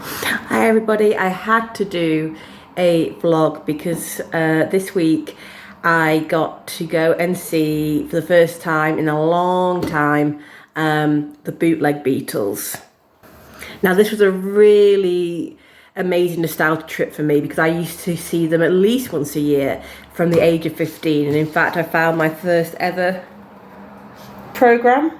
Hi everybody, I had to do a vlog because this week I got to go and see for the first time in a long time the Bootleg Beatles. Now this was a really amazing nostalgia trip for me because I used to see them at least once a year from the age of 15, and in fact I found my first ever programme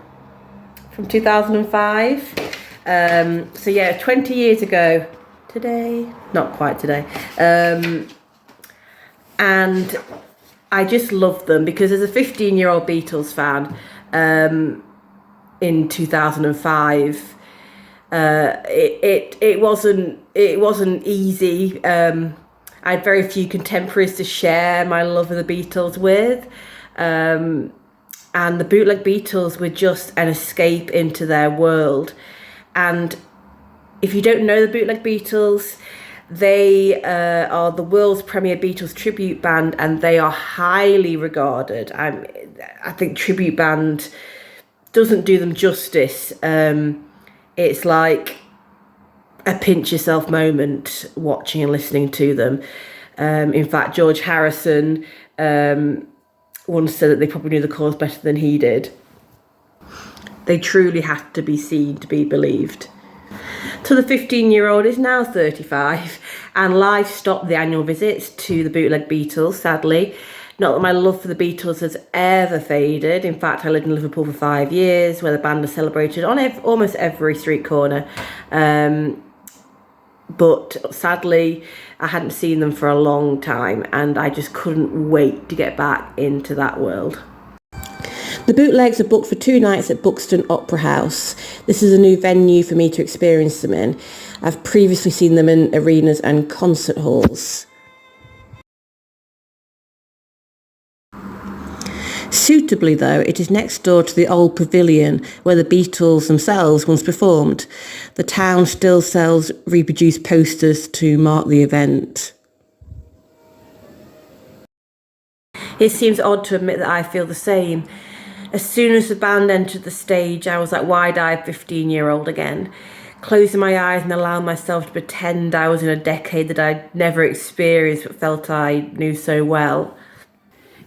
from 2005. So yeah, 20 years ago today, not quite today, and I just loved them because as a 15-year-old Beatles fan in 2005, it wasn't easy. I had very few contemporaries to share my love of the Beatles with, and the Bootleg Beatles were just an escape into their world. And if you don't know the Bootleg Beatles, they are the world's premier Beatles tribute band, and they are highly regarded. I think tribute band doesn't do them justice. It's like a pinch yourself moment watching and listening to them. In fact, George Harrison once said that they probably knew the cause better than he did. They truly have to be seen to be believed. So the 15-year-old is now 35, and life stopped the annual visits to the Bootleg Beatles, sadly. Not that my love for the Beatles has ever faded. In fact, I lived in Liverpool for 5 years, where the band is celebrated on almost every street corner. But sadly, I hadn't seen them for a long time, and I just couldn't wait to get back into that world. The Bootlegs are booked for 2 nights at Buxton Opera House. This is a new venue for me to experience them in. I've previously seen them in arenas and concert halls. Suitably though, it is next door to the old pavilion where the Beatles themselves once performed. The town still sells reproduced posters to mark the event. It seems odd to admit that I feel the same. As soon as the band entered the stage, I was that wide-eyed 15-year-old again, closing my eyes and allowing myself to pretend I was in a decade that I'd never experienced but felt I knew so well.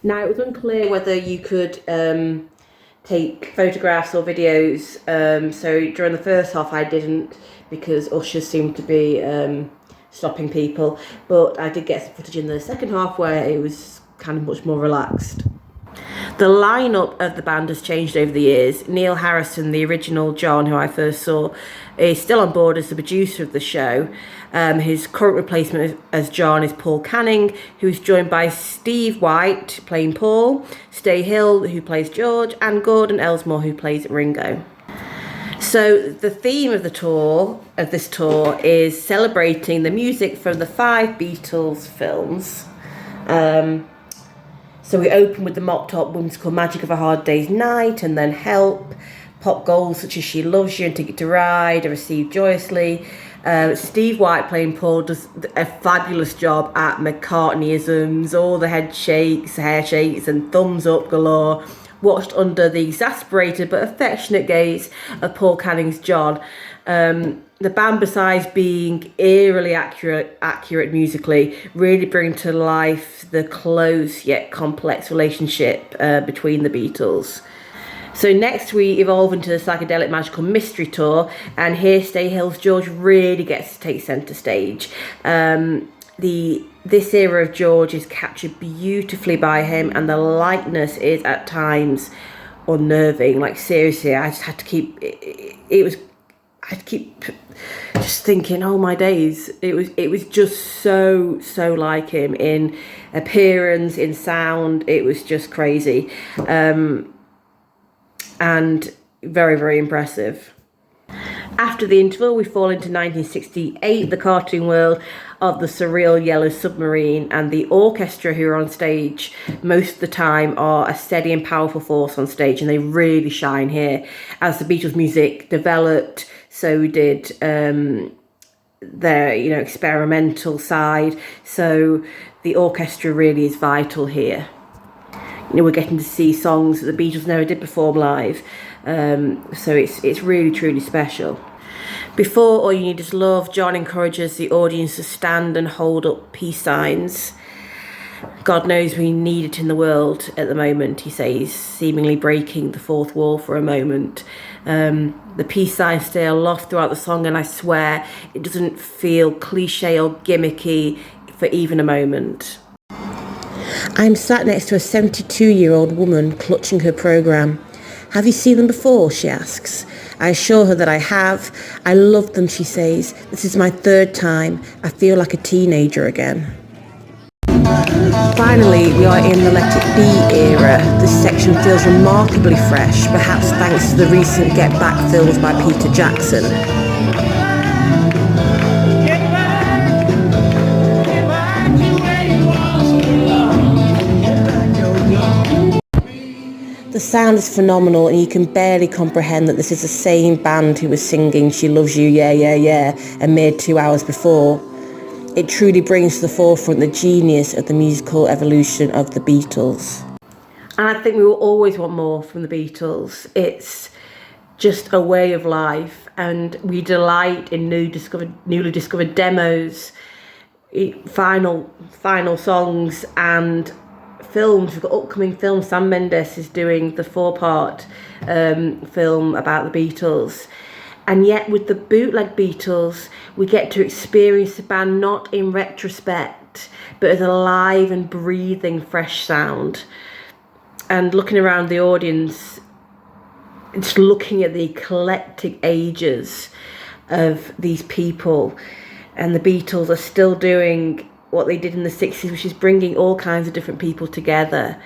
Now, it was unclear whether you could take photographs or videos, so during the first half I didn't, because ushers seemed to be stopping people, but I did get some footage in the second half where it was kind of much more relaxed. The lineup of the band has changed over the years. Neil Harrison, the original John, who I first saw, is still on board as the producer of the show. His current replacement as John is Paul Canning, who is joined by Steve White, playing Paul, Stay Hill, who plays George, and Gordon Elsmore, who plays Ringo. So the theme of this tour is celebrating the music from the 5 Beatles films. So we open with the mop-top whimsical Magic of a Hard Day's Night, and then Help, pop goals such as She Loves You and Ticket to Ride are received joyously. Steve White, playing Paul, does a fabulous job at McCartneyisms, all the head shakes, hair shakes and thumbs up galore, watched under the exasperated but affectionate gaze of Paul Canning's John. The band, besides being eerily accurate musically, really bring to life the close yet complex relationship between the Beatles. So next we evolve into the psychedelic magical mystery tour, and here Stay Hill's George really gets to take centre stage. This era of George is captured beautifully by him, and the likeness is at times unnerving. Like seriously, I just had to keep just thinking, oh my days, it was just so like him in appearance, in sound. It was just crazy, and very, very impressive. After the interval, we fall into 1968, the cartoon world of the surreal Yellow Submarine, and the orchestra who are on stage most of the time are a steady and powerful force on stage, and they really shine here. As the Beatles music developed, so did their experimental side, so the orchestra really is vital here. We're getting to see songs that the Beatles never did perform live, so it's really truly special. Before All You Need Is Love, John encourages the audience to stand and hold up peace signs. God knows we need it in the world at the moment, he says, seemingly breaking the fourth wall for a moment. The peace signs stay aloft throughout the song, and I swear it doesn't feel cliche or gimmicky for even a moment. I'm sat next to a 72-year-old woman clutching her programme. Have you seen them before? She asks. I assure her that I have. I love them, she says. This is my third time. I feel like a teenager again. Finally, we are in the Let It Be era. This section feels remarkably fresh, perhaps thanks to the recent Get Back films by Peter Jackson. The sound is phenomenal, and you can barely comprehend that this is the same band who was singing She Loves You, Yeah, Yeah, Yeah a mere 2 hours before. It truly brings to the forefront the genius of the musical evolution of the Beatles. And I think we will always want more from the Beatles. It's just a way of life, and we delight in newly discovered demos, final songs, and films. We've got upcoming films. Sam Mendes is doing the 4-part film about the Beatles. And yet with the Bootleg Beatles, we get to experience the band not in retrospect, but as a live and breathing fresh sound. And looking around the audience, just looking at the eclectic ages of these people. And the Beatles are still doing what they did in the 60s, which is bringing all kinds of different people together.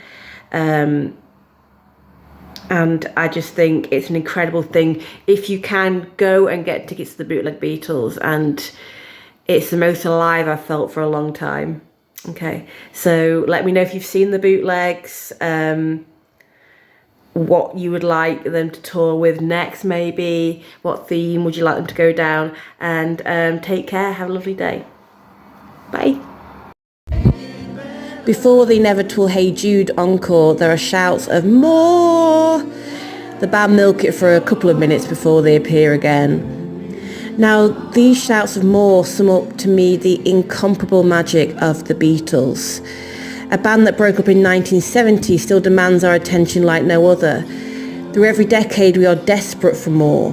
And I just think it's an incredible thing. If you can, go and get tickets to the Bootleg Beatles. And it's the most alive I've felt for a long time. Okay, so let me know if you've seen the bootlegs, what you would like them to tour with next, maybe. What theme would you like them to go down? And take care. Have a lovely day. Bye. Before the inevitable Hey Jude encore, there are shouts of more. The band milk it for a couple of minutes before they appear again. Now, these shouts of more sum up to me the incomparable magic of the Beatles. A band that broke up in 1970 still demands our attention like no other. Through every decade, we are desperate for more.